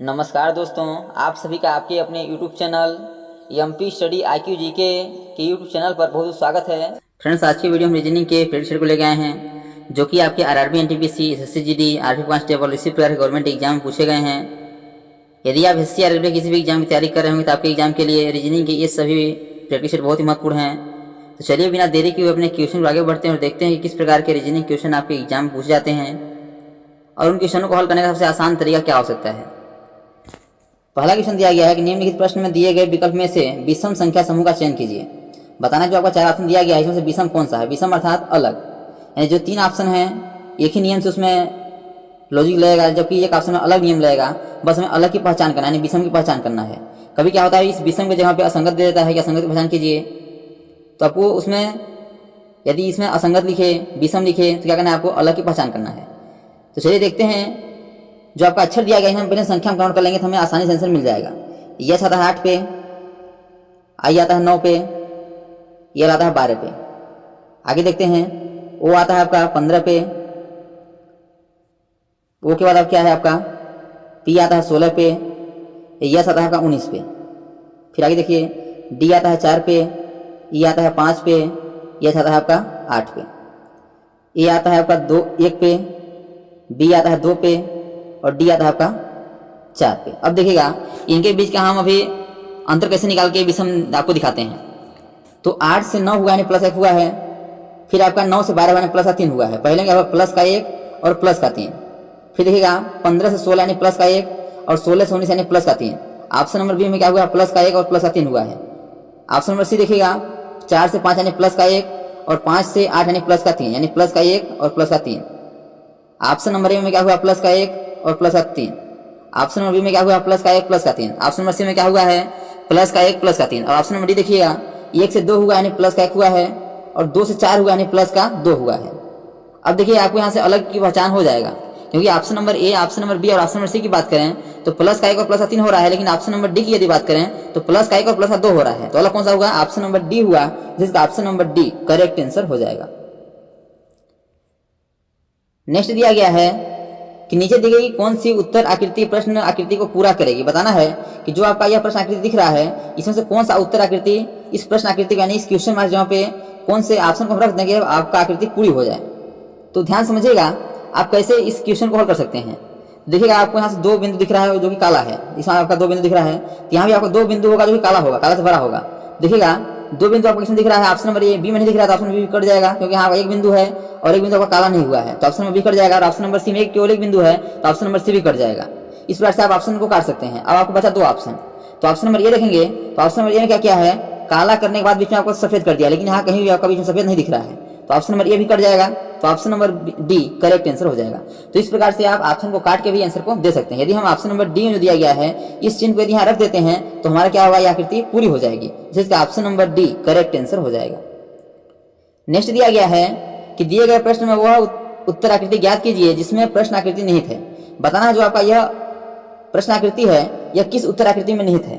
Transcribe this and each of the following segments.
नमस्कार दोस्तों, आप सभी का आपके अपने YouTube channel MP study IQ GK के YouTube चैनल पर बहुत स्वागत है। फ्रेंड्स, आज की वीडियो हम रीजनिंग के प्रेडिक्शन को लेकर आए हैं, जो कि आपके RRB, NTPC, SSC GD, RP constable, इसी प्रकार के गवर्नमेंट एग्जाम में पूछे गए हैं। यदि आप एसएससी आरआरबी किसी भी एग्जाम की तैयारी कर रहे होंगे तो आपके एग्जाम के लिए रीजनिंग के ये सभी प्रेडिक्शन बहुत ही महत्वपूर्ण हैं। तो चलिए बिना देरी किए अपने क्वेश्चन को आगे बढ़ते हैं और देखते हैं कि किस प्रकार के रीजनिंग क्वेश्चन आपके एग्जाम में पूछे जाते हैं और उन क्वेश्चनों को हल करने का सबसे आसान तरीका क्या हो सकता है। पहला क्वेश्चन दिया गया है कि निम्नलिखित प्रश्न में दिए गए विकल्प में से विषम संख्या समूह का चयन कीजिए। बताना जो आपका 4 ऑप्शन दिया गया है, इसमें से विषम कौन सा है। विषम अर्थात अलग, यानी जो 3 ऑप्शन हैं एक ही नियम से उसमें लॉजिक लगेगा, जबकि एक ऑप्शन में अलग नियम लगेगा। बस हमें अलग की पहचान करना है, यानी विषम की पहचान करना है। कभी क्या होता है, इस विषम की जगह पे असंगत दे देता है कि असंगत की पहचान कीजिए, तो आपको उसमें यदि इसमें असंगत लिखे, विषम लिखे, तो क्या करना है, आपको अलग की पहचान करना है। तो चलिए देखते हैं। जो आपका अक्षर दिया गया है हम पहले संख्या में काउंट कर लेंगे तो हमें आसानी से आंसर मिल जाएगा। यस आता है 8 पे, आई आता है 9 पे, यल आता है 12 पे। आगे देखते हैं, ओ आता है आपका 15 पे, ओ के बाद अब क्या है आपका पी आता है 16 पे, यस आता है आपका 19 पे। फिर आगे देखिए, डी आता है 4 पे, ई आता है 5 पे, यस आता है आपका 8 पे, ए आता है आपका 1 पे, बी आता है 2 पे और डी आता है आपका 4 पे। अब देखिएगा इनके बीच का हम अभी अंतर कैसे निकाल के विषम आपको दिखाते हैं। तो 8 से 9 हुआ यानी प्लस 1 हुआ है, फिर आपका 9 से 12 यानी प्लस का 3 हुआ है। पहले क्या हुआ, प्लस का 1 और प्लस का 3। फिर देखिएगा 15 से 16 यानी प्लस का 1 और 16 से 19 यानी प्लस का 3। ऑप्शन नंबर बी में क्या हुआ, प्लस का 1 और प्लस का 3 हुआ है। ऑप्शन नंबर सी देखिएगा, 4 से 5 यानी प्लस का 1 और 5 से 8 यानी प्लस का 3, यानी प्लस का 1 और प्लस का 3। ऑप्शन नंबर ए में क्या हुआ, प्लस का 1 और प्लस का 3। ऑप्शन नंबर बी में क्या हुआ, प्लस का 1 प्लस का 3। ऑप्शन नंबर सी में क्या हुआ है, प्लस का 1 प्लस का 3। और ऑप्शन नंबर डी देखिएगा, 1 से 2 हुआ यानी प्लस का 1 हुआ है और 2 से 4 हुआ यानी प्लस का 2 हुआ है। अब देखिए आपको यहाँ से अलग की पहचान हो जाएगा, क्योंकि option number A, option number B और ऑप्शन नंबर सी की बात करें तो प्लस का 1 और प्लस का 3 हो रहा है, लेकिन ऑप्शन नंबर डी की यदि बात करें तो प्लस का 1 और प्लस का 2 हो रहा है। तो अलग कौन सा होगा, ऑप्शन नंबर डी हुआ, जिसका option number D correct answer हो जाएगा। नेक्स्ट दिया गया है कि नीचे दी गई कौन सी उत्तर आकृति प्रश्न आकृति को पूरा करेगी। बताना है कि जो आपका यह प्रश्न आकृति दिख रहा है, इसमें से कौन सा उत्तर आकृति इस प्रश्न आकृति यानी इस क्वेश्चन मार्क जहाँ पे कौन से ऑप्शन को हम रख देंगे आपका आकृति पूरी हो जाए। तो ध्यान समझिएगा आप कैसे इस क्वेश्चन को हल कर सकते हैं। देखिएगा आपको यहाँ से 2 बिंदु दिख रहा है जो कि काला है, इसमें आपका 2 बिंदु दिख रहा है, तो यहाँ भी आपको 2 बिंदु होगा जो कि काला होगा, काला से भरा होगा। देखिएगा 2 बिंदु आपको इसमें दिख रहा है, ऑप्शन नंबर ए, बी में नहीं दिख रहा है तो ऑप्शन बी कट जाएगा, क्योंकि यहाँ 1 बिंदु है और 1 बिंदु आपका काला नहीं हुआ है, तो ऑप्शन नंबर बी कट जाएगा। और ऑप्शन नंबर सी में केवल 1 बिंदु है तो ऑप्शन नंबर सी भी कट जाएगा। इस प्रकार से आप ऑप्शन को काट सकते हैं। अब आपको बचा 2 ऑप्शन, तो ऑप्शन नंबर ए देखेंगे तो ऑप्शन नंबर ए में क्या किया है, काला करने के बाद बीच में आपको सफेद कर दिया, लेकिन यहाँ कहीं भी आपका बीच में सफेद नहीं दिख रहा है, तो ऑप्शन नंबर ए भी कट जाएगा। तो option number D correct answer हो जाएगा। तो इस प्रकार से आप ऑप्शन को काट के भी आंसर को दे सकते हैं। यदि हम ऑप्शन नंबर डी में जो दिया गया है इस चिन्ह को यदि यहाँ रख देते हैं तो हमारा क्या होगा, यह आकृति पूरी हो जाएगी, जिसका option number D correct answer हो जाएगा। नेक्स्ट दिया गया है कि दिए गए प्रश्न में वह उत्तर आकृति ज्ञात कीजिए जिसमें प्रश्न आकृति निहित है। बताना है जो आपका यह प्रश्न आकृति है यह किस उत्तर आकृति में निहित है।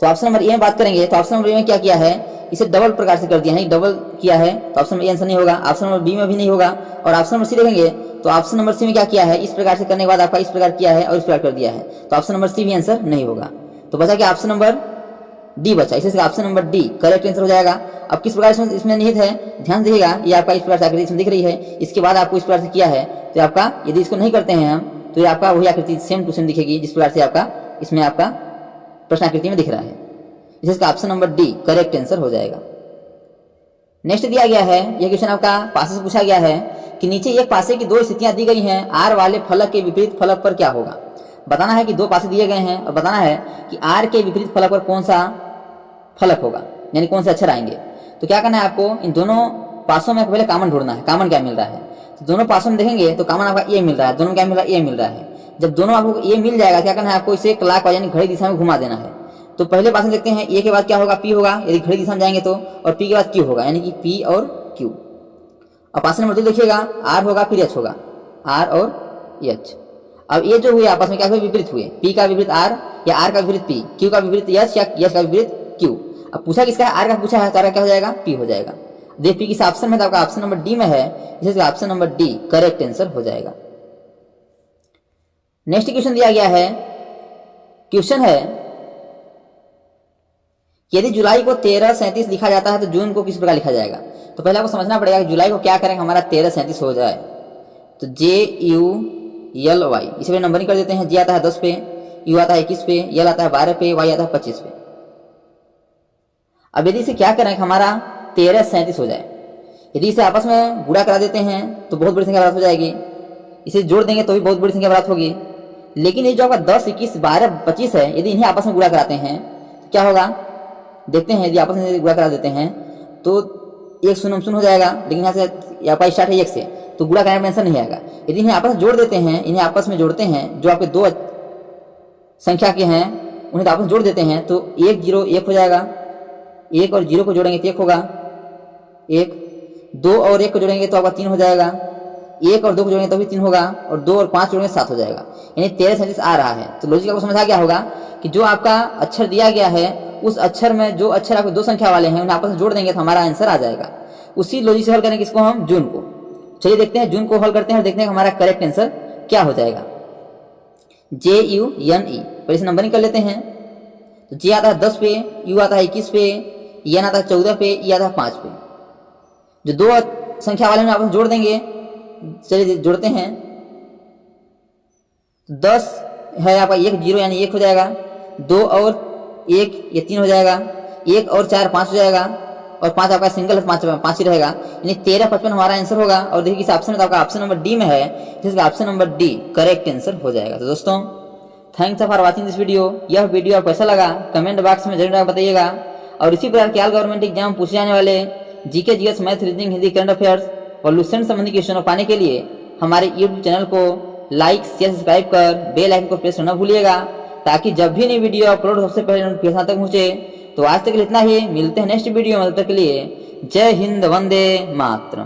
तो ऑप्शन नंबर ए में बात करेंगे तो ऑप्शन नंबर ए में क्या किया है, इसे डबल प्रकार से कर दिया है, डबल किया है, तो ऑप्शन नंबर ए आंसर नहीं होगा। ऑप्शन नंबर बी में भी नहीं होगा। और ऑप्शन नंबर सी देखेंगे तो ऑप्शन नंबर सी में क्या किया है, इस प्रकार से करने के बाद आपका इस प्रकार किया है और इस प्रकार कर दिया है, तो ऑप्शन नंबर सी भी आंसर नहीं होगा। तो बचा क्या, ऑप्शन नंबर डी बचा, इसे option number D correct answer हो जाएगा। अब किस प्रकार इसमें निहित है, ध्यान दीजिएगा, ये आपका इस प्रकार से आकृति इसमें दिख रही है, इसके बाद आपको इस प्रकार से किया है, तो आपका यदि इसको नहीं करते हैं हम तो ये आपका वही आकृति सेम टू सेम दिखेगी जिस प्रकार से आपका इसमें आपका प्रश्न आकृति में दिख रहा है। इसका option number D correct answer हो जाएगा। नेक्स्ट दिया गया है, यह क्वेश्चन आपका पासे से पूछा गया है कि नीचे एक पासे की 2 स्थितियां दी गई हैं, आर वाले फलक के विपरीत फलक पर क्या होगा। बताना है कि 2 पासे दिए गए हैं और बताना है कि आर के विपरीत फलक पर कौन सा फलक होगा, यानी कौन से अक्षर आएंगे। तो क्या करना है आपको, इन दोनों पासों में पहले कॉमन ढूंढना है, कॉमन क्या मिल रहा है। तो दोनों पासों में देखेंगे तो कॉमन आपका ए मिल रहा है, दोनों में क्या मिल रहा है, ए मिल रहा है। जब दोनों आपको ए मिल जाएगा क्या करना है आपको, इसे क्लॉकवाइज यानी घड़ी दिशा में घुमा देना है। तो पहले पास में देखते हैं, ए के बाद क्या होगा, पी होगा यदि घड़ी दिशा में जाएंगे तो, और पी के बाद क्यू होगा, यानी कि पी और क्यू। अब पास नंबर 2 देखिएगा, आर होगा फिर एच होगा, आर और एच। अब ये जो हुए आपस में क्या हुए, विपरीत हुए, पी का विपरीत आर या आर का विपरीत पी, क्यू का विपरीत एच या एच का विपरीत क्यू। अब पूछा किसका है, आर का पूछा है, तो आर का क्या हो जाएगा, पी हो जाएगा। देख पी किस ऑप्शन में, तो आपका ऑप्शन नंबर डी में है, इसलिए option number D correct answer हो जाएगा। नेक्स्ट क्वेश्चन दिया गया है, क्वेश्चन है यदि जुलाई को 1337 लिखा जाता है तो जून को किस प्रकार लिखा जाएगा। तो पहले आपको समझना पड़ेगा कि जुलाई को क्या करें हमारा 1337 हो जाए। तो JULY इसे भी नंबरिंग कर देते हैं। J आता है 10 पे, U आता है 21 पे, L आता है 12 पे, Y आता है 25 पे। अब यदि इसे क्या करें हमारा 1337 हो जाए, यदि इसे आपस में गुणा करा देते हैं तो बहुत बड़ी संख्या प्राप्त हो जाएगी, इसे जोड़ देंगे तो भी बहुत बड़ी संख्या प्राप्त होगी। लेकिन ये जो आपका 10, 21, 12, 25 है, यदि इन्हें आपस में गुणा कराते हैं तो क्या होगा, देखते हैं। यदि आपस में गुणा करा देते हैं तो 1 शून्य शून्य हो जाएगा, लेकिन यहाँ से आपका स्टार्ट है 1 से, तो गुणा करने में आंसर नहीं आएगा। यदि इन्हें आपस में जोड़ देते हैं, इन्हें आपस में जोड़ते हैं, जो आपके 2 संख्या के हैं उन्हें तो आपस में जोड़ देते हैं तो 1 0 1 हो जाएगा। 1 और 0 को जोड़ेंगे तो 1 होगा, 1 2 और 1 को जोड़ेंगे तो आपका 3 हो जाएगा, 1 और 2 को जोड़ेंगे तो भी 3 होगा, और 2 और 5 जोड़ेंगे 7 हो जाएगा। यानी 1337 आ रहा है। तो लॉजिक आपको समझ आ गया होगा कि जो आपका अक्षर दिया गया है उस अक्षर में जो अक्षर आपके 2 संख्या वाले हैं उन्हें आपस में जोड़ देंगे तो हमारा आंसर आ जाएगा। उसी लॉजिक से हल करेंगे किसको, हम जून को। चलिए देखते हैं जून को हल करते हैं और देखते हैं हमारा करेक्ट आंसर क्या हो जाएगा। JUNE पहले से नंबरिंग कर लेते हैं। तो J आता है 10 पे, U आता है 21 पे, N आता है 14 पे, E आता है 5 पे। जो 2 संख्या वाले में आपस में जोड़ देंगे, चलिए जोड़ते हैं। 10 है आपका 1 0 यानी 1 हो जाएगा, 2 और 1 ये 3 हो जाएगा, 1 और 4 5 हो जाएगा, और 5 आपका सिंगल है 5 ही रहेगा। यानी 1355 हमारा आंसर होगा। और देखिए किस ऑप्शन में, तो आपका ऑप्शन नंबर डी में है, जिसका option number D correct answer हो जाएगा। तो दोस्तों thanks for watching this video. यह वीडियो आपको कैसा लगा कमेंट बॉक्स में जरूर बताइएगा। और इसी प्रकार के ऑल गवर्नमेंट एग्जाम पूछे जाने वाले GK, GS, math, reasoning, Hindi, current affairs और लुसेंट संबंधी क्वेश्चन पाने के लिए हमारे यूट्यूब चैनल को लाइक, शेयर, सब्सक्राइब कर बेल आइकन को प्रेस करना भूलिएगा, ताकि जब भी नई वीडियो अपलोड सबसे पहले नोटिफिकेशन तक पहुंचे। तो आज तक इतना ही, मिलते हैं नेक्स्ट वीडियो में। तब तक के लिए जय हिंद, वंदे मातरम।